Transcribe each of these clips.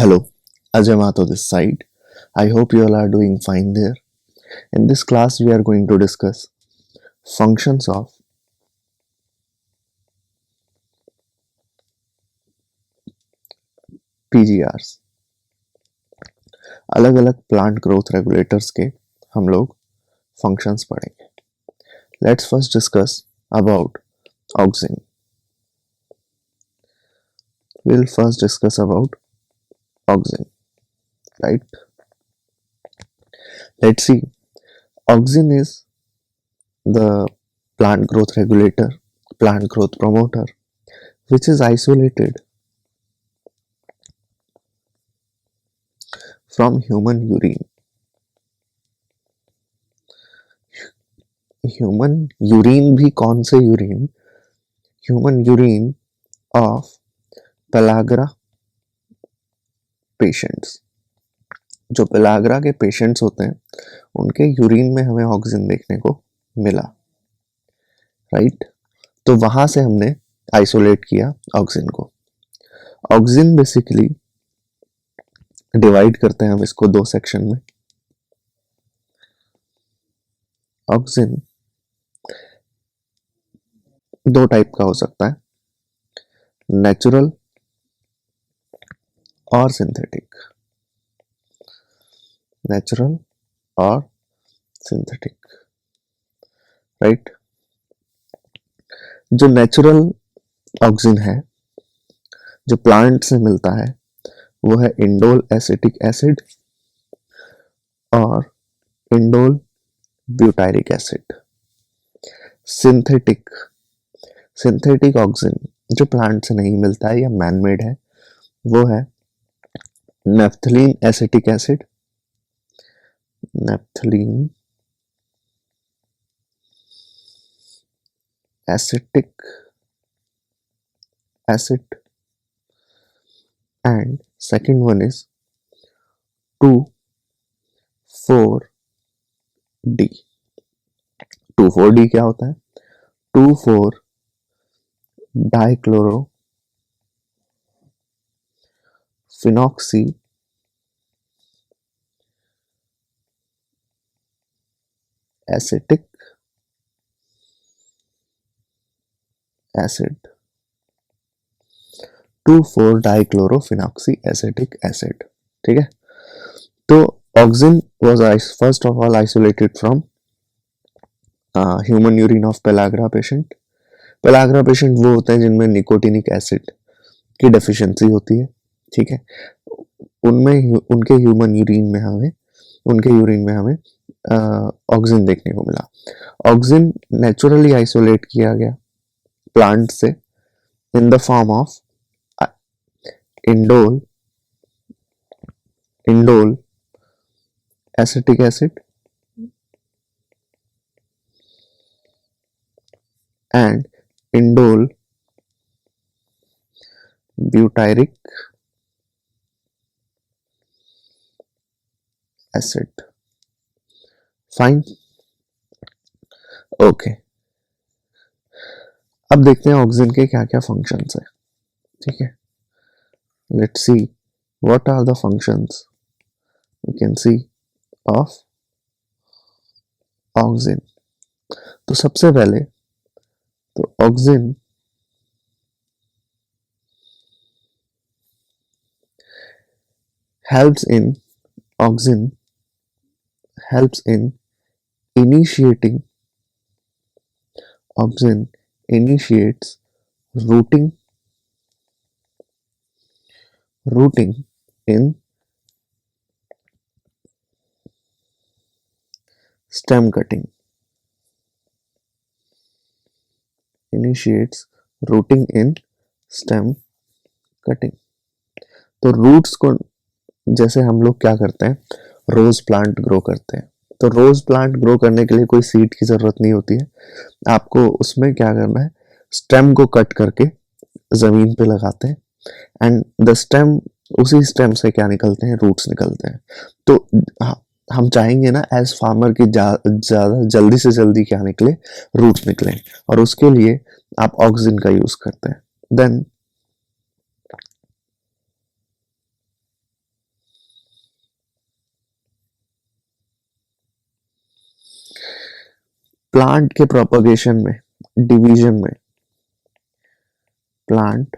Hello, Ajay Mato this side. I hope you all are doing fine there. In this class, we are going to discuss functions of PGRs. अलग अलग plant growth regulators के हम लोग functions पढ़ेंगे. Let's first discuss about auxin. We'll first discuss about auxin, right? Let's see. Auxin is the plant growth regulator, plant growth promoter, which is isolated from human urine. Human urine भी कौन से urine? Human urine of pellagra patients. जो pellagra के patients होते हैं उनके urine में हमें ऑक्सिन देखने को मिला, राइट? तो वहां से हमने आइसोलेट किया ऑक्सिन को. ऑक्सिन बेसिकली डिवाइड करते हैं हम इसको दो सेक्शन में. ऑक्सिन दो टाइप का हो सकता है, नेचुरल और सिंथेटिक. नेचुरल और सिंथेटिक, राइट? जो नेचुरल ऑक्सिन है जो प्लांट से मिलता है वो है इंडोल एसिटिक एसिड और indole butyric acid. Synthetic auxin जो प्लांट से नहीं मिलता है या मैनमेड है वो है naphthalene acetic acid, naphthalene acetic acid, and second one is 2,4-D. 2,4-D क्या होता है? 2,4-डाइक्लोरोफिनॉक्सी एसिटिक एसिड. 2,4-डाइक्लोरोफिनॉक्सी एसिटिक एसिड, ठीक है? तो auxin was first of all isolated from human urine of pellagra patient. Pellagra patient वो होते हैं जिनमें निकोटिनिक एसिड की डेफिशिएंसी होती है, ठीक है? उनमें उनके यूरिन में हमें ऑक्सिन देखने को मिला. ऑक्सिन नेचुरली आइसोलेट किया गया प्लांट से in the form of indole acetic acid and indole butyric acid. Fine. Okay. अब देखते हैं ऑक्सिन के क्या क्या फंक्शंस है, ठीक है? Let's see what are the functions we can see of auxin. तो सबसे पहले तो auxin helps in initiating. Auxin initiates rooting in stem cutting. Initiates rooting in stem cutting. तो रूट्स को जैसे हम लोग क्या करते हैं, रोज प्लांट ग्रो करते हैं. तो रोज प्लांट ग्रो करने के लिए कोई सीड की जरूरत नहीं होती है. आपको उसमें क्या करना है, स्टेम को कट करके जमीन पे लगाते हैं एंड द स्टेम, उसी स्टेम से क्या निकलते हैं, रूट्स निकलते हैं. तो हम चाहेंगे ना एज फार्मर की ज्यादा जल्दी से जल्दी क्या निकले, रूट्स निकले, और उसके लिए आप ऑक्सिन का यूज करते हैं. देन प्लांट के प्रोपगेशन में, डिवीजन में, प्लांट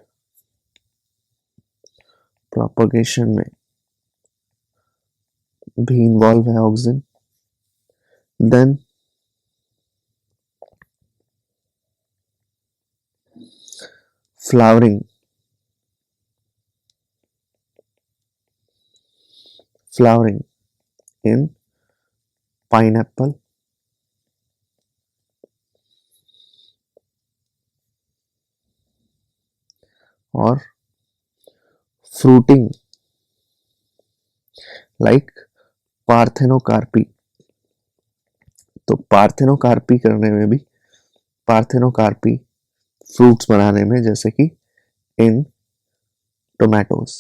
प्रोपगेशन में भी इन्वॉल्व है auxin. Then flowering, flowering in pineapple, or fruiting like parthenocarpy। तो पार्थेनोकार्पी करने में भी, पार्थेनोकार्पी फ्रूट्स बनाने में, जैसे कि इन टोमेटोज।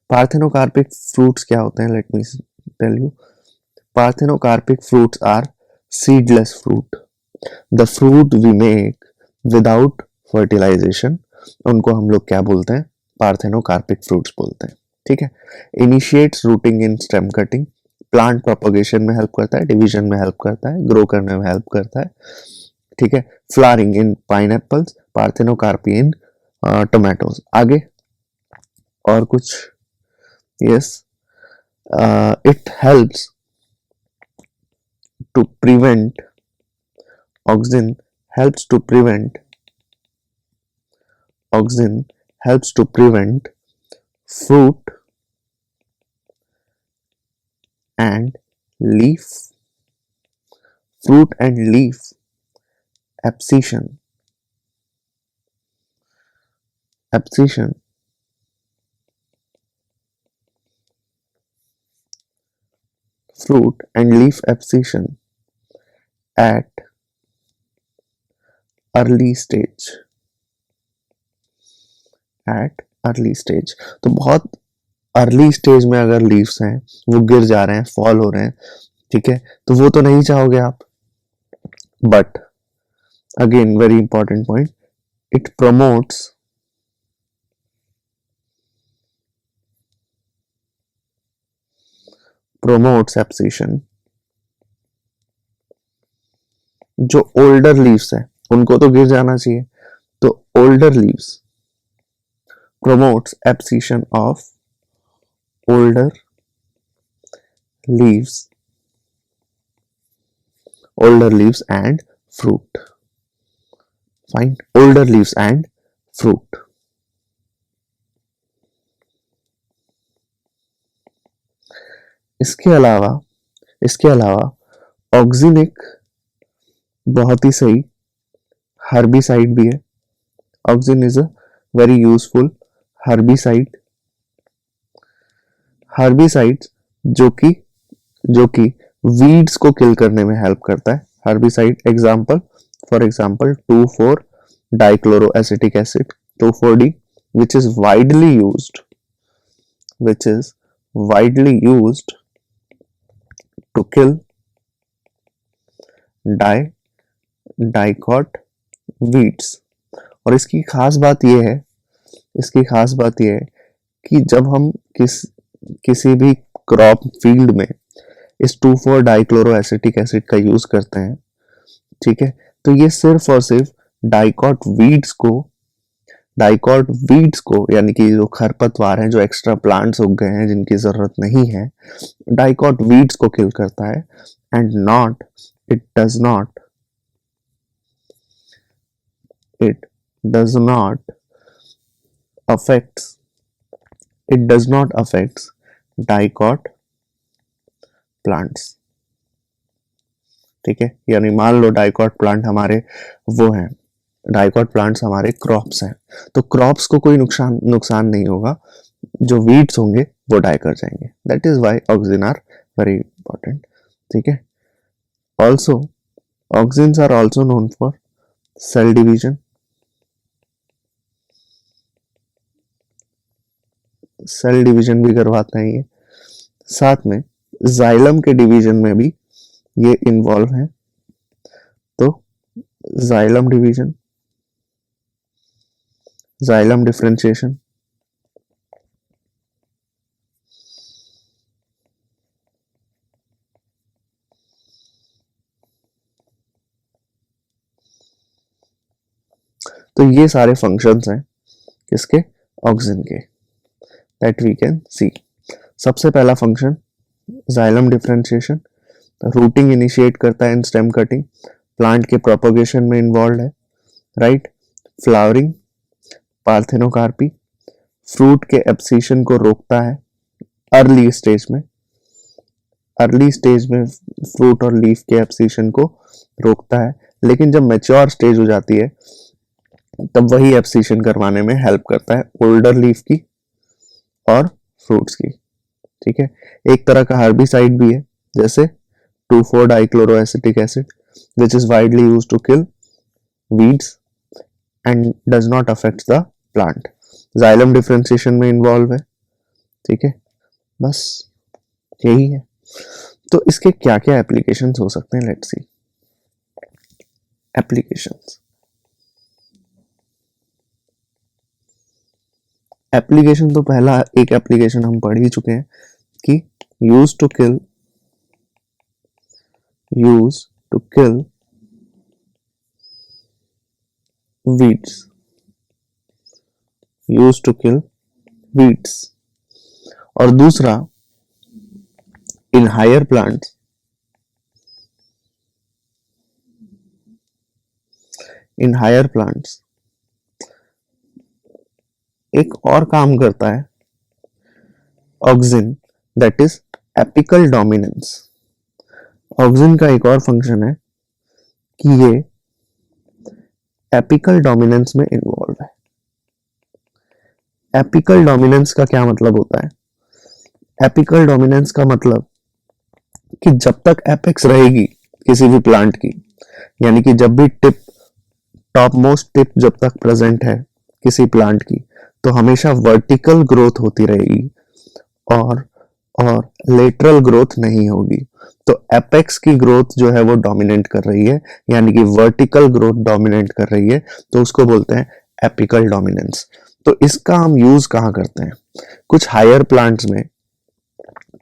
पार्थेनोकार्पिक फ्रूट्स क्या होते हैं, let me tell you. Parthenocarpic fruits are seedless fruit, the fruit we make without fertilisation, उनको हम लोग क्या बोलते हैं, पार्थेनोकार्पिक फ्रूट्स बोलते हैं। ठीक है। Initiates rooting in stem cutting, plant propagation में हेल्प करता है, डिवीजन में हेल्प करता है, ग्रो करने में हेल्प करता है। ठीक है। Flowering in pineapples, parthenocarpy in tomatoes. आगे और कुछ, yes, it helps to prevent, auxin helps to prevent, auxin helps to prevent fruit and leaf, fruit and leaf abscission, abscission, fruit and leaf abscission at early stage, at early stage। तो बहुत early stage में अगर leaves हैं, वो गिर जा रहे हैं, फॉल हो रहे हैं, ठीक है, तो वो तो नहीं चाहोगे आप। But again very important point, it promotes, promotes abscission। जो ओल्डर लीव्स है उनको तो गिर जाना चाहिए, तो older leaves promotes abscission of older leaves, older leaves and fruit। Fine, older leaves and fruit। इसके अलावा ऑक्सिन एक बहुत ही सही हर्बिसाइड भी है। Auxin is a very useful herbicide, herbicide जो कि वीड्स को किल करने में हेल्प करता है। Herbicide example, for example 2,4 dichloroacetic acid, 2,4-D, which is widely used to kill dicot weeds. और इसकी खास बात यह है कि जब हम किसी भी क्रॉप फील्ड में इस 2,4 डाइक्लोरोएसिटिक एसिड का यूज करते हैं, ठीक है, तो ये सिर्फ और सिर्फ डाइकॉट वीड्स को यानी कि जो खरपतवार हैं, जो एक्स्ट्रा प्लांट्स उग गए हैं जिनकी जरूरत नहीं है, डाइकॉट वीड्स को किल करता है, and not it does not affects dicot plants. ठीक है, यानी मान लो डाइकॉट प्लांट हमारे वो हैं, डाइकॉट प्लांट्स हमारे क्रॉप्स हैं, तो क्रॉप्स को कोई नुकसान नहीं होगा, जो वीड्स होंगे वो डाई कर जाएंगे। That is why auxin are very important. ठीक है। Also auxins are also known for cell division, cell division भी करवाते हैं ये, साथ में जाइलम के डिवीजन में भी ये इन्वॉल्व है। तो जाइलम डिवीजन, जाइलम डिफरेंशिएशन, तो ये सारे फंक्शंस हैं किसके, ऑक्सिन के, दैट वी कैन सी। सबसे पहला function xylem differentiation, routing initiate करता है इन स्टेम कटिंग, प्लांट के प्रोपगेशन में इन्वॉल्व है, राइट। फ्लावरिंग, पार्थेनोकार्पी, फ्रूट के एब्सिशन को रोकता है अर्ली स्टेज में, अर्ली स्टेज में फ्रूट और लीफ के एब्सिशन को रोकता है, लेकिन जब मैच्योर स्टेज हो जाती है तब वही एब्सिशन करवाने में हेल्प करता है ओल्डर लीफ की और फ्रूट्स की, ठीक है। एक तरह का हर्बिसाइड भी है, जैसे 2,4-डाइक्लोरोएसिटिक acid which is widely used to kill weeds and does not affect the plant. Xylem differentiation में इन्वॉल्व है, ठीक है। बस यही है। तो इसके क्या क्या एप्लीकेशंस हो सकते हैं, लेट्स सी एप्लीकेशंस। एप्लीकेशन तो पहला एक एप्लीकेशन हम पढ़ ही चुके हैं कि use to kill weeds, used to kill weeds। और दूसरा in higher plants, एक और काम करता है auxin, that is apical dominance. Auxin का एक और फंक्शन है कि ये एपिकल डोमिनेंस में इन्वॉल्व है। एपिकल डोमिनेंस का क्या मतलब होता है, एपिकल डोमिनेंस का मतलब कि जब तक एपेक्स रहेगी किसी भी प्लांट की, यानी कि जब भी टिप, टॉप मोस्ट टिप जब तक प्रेजेंट है किसी प्लांट की, तो हमेशा वर्टिकल ग्रोथ होती रहेगी और लेटरल ग्रोथ नहीं होगी। तो एपेक्स की ग्रोथ जो है वो डोमिनेट कर रही है, यानी कि वर्टिकल ग्रोथ डोमिनेट कर रही है, तो उसको बोलते हैं एपिकल डोमिनेंस। तो इसका हम यूज कहाँ करते हैं, कुछ हायर प्लांट्स में,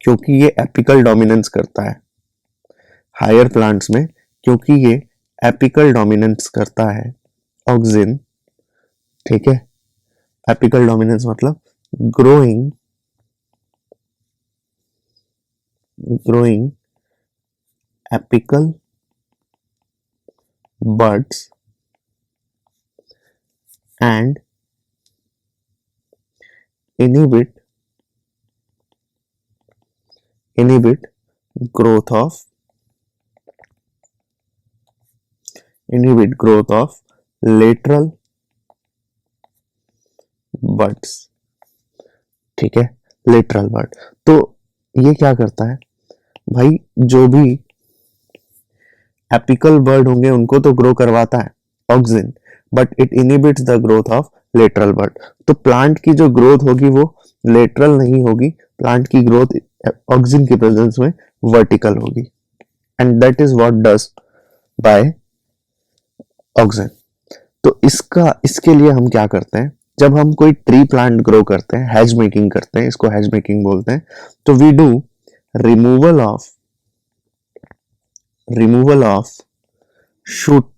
क्योंकि ये एपिकल डोमिनेंस करता है, हायर प्लांट्स में क्योंकि ये एपिकल डोमिनेंस करता है ऑक्सिन, ठीक है। एपिकल डोमिनेंस मतलब growing apical buds and inhibit growth of lateral buds, ठीक है, लेटरल बर्ड। तो ये क्या करता है भाई, जो भी एपिकल बर्ड होंगे उनको तो ग्रो करवाता है auxin, but it inhibits the growth of lateral bird. तो प्लांट की जो ग्रोथ होगी वो लेटरल नहीं होगी, प्लांट की ग्रोथ ऑक्सिन की प्रेजेंस में वर्टिकल होगी, and that is what does by auxin. तो इसके लिए हम क्या करते हैं, जब हम कोई ट्री प्लांट ग्रो करते हैं, हैज मेकिंग करते हैं, इसको हैज मेकिंग बोलते हैं, तो we do removal of shoot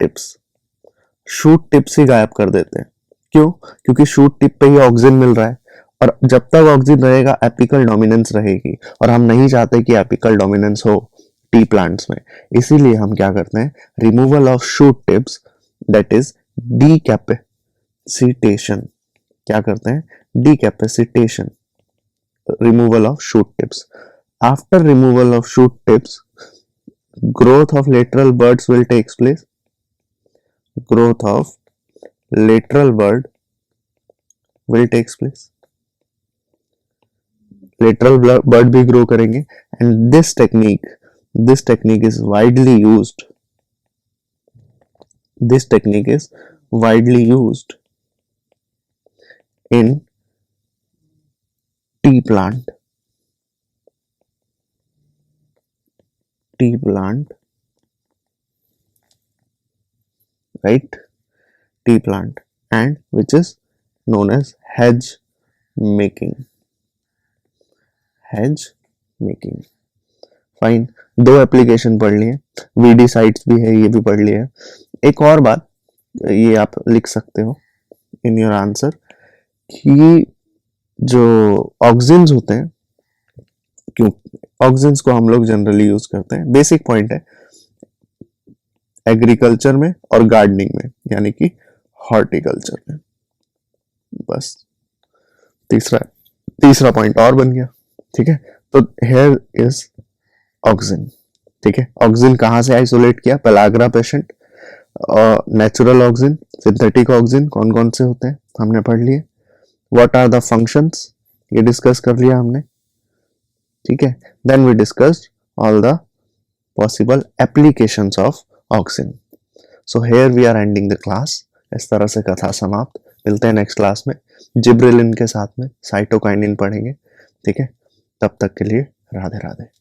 tips ही गायब कर देते हैं। क्यों, क्योंकि शूट टिप पे ही ऑक्सिन मिल रहा है, और जब तक ऑक्सिन रहेगा एपिकल डोमिनेंस रहेगी, और हम नहीं चाहते कि एपिकल डोमिनेंस हो टी प्लांट्स में। इसीलिए हम क्या करते हैं, removal of shoot tips, that is decapitation. क्या करते हैं, decapitation, removal of shoot tips. After removal of shoot tips, growth of lateral buds will takes place. Growth of lateral bud will takes place. Lateral bud भी grow करेंगे, and this technique is widely used. This technique is widely used in tea plant, right, tea plant, and which is known as hedge making. Fine, दो application पढ़ लिए, weedicides भी है, ये भी पढ़ लिया। एक और बात ये आप लिख सकते हो इन योर आंसर कि जो ऑक्सिन्स होते हैं, क्यों ऑक्सिन्स को हम लोग जनरली यूज करते हैं, बेसिक पॉइंट है, एग्रीकल्चर में और गार्डनिंग में, यानी कि हॉर्टिकल्चर में। बस तीसरा पॉइंट और बन गया। ठीक है, तो हेयर इज ऑक्सिन। ठीक है, ऑक्सिन कहां से आइसोलेट किया, पेलाग्रा पेशेंट। और नेचुरल ऑक्सिन, सिंथेटिक ऑक्सिन कौन कौन से होते हैं हमने पढ़ लिए। व्हाट आर द फंक्शंस, ये डिस्कस कर लिया हमने। ठीक है, then we discussed all the possible applications of auxin. So here we are ending the class. इस तरह से कथा समाप्त। मिलते हैं नेक्स्ट क्लास में जिब्रेलिन के साथ में साइटोकाइनिन पढ़ेंगे। ठीक है, तब तक के लिए राधे राधे।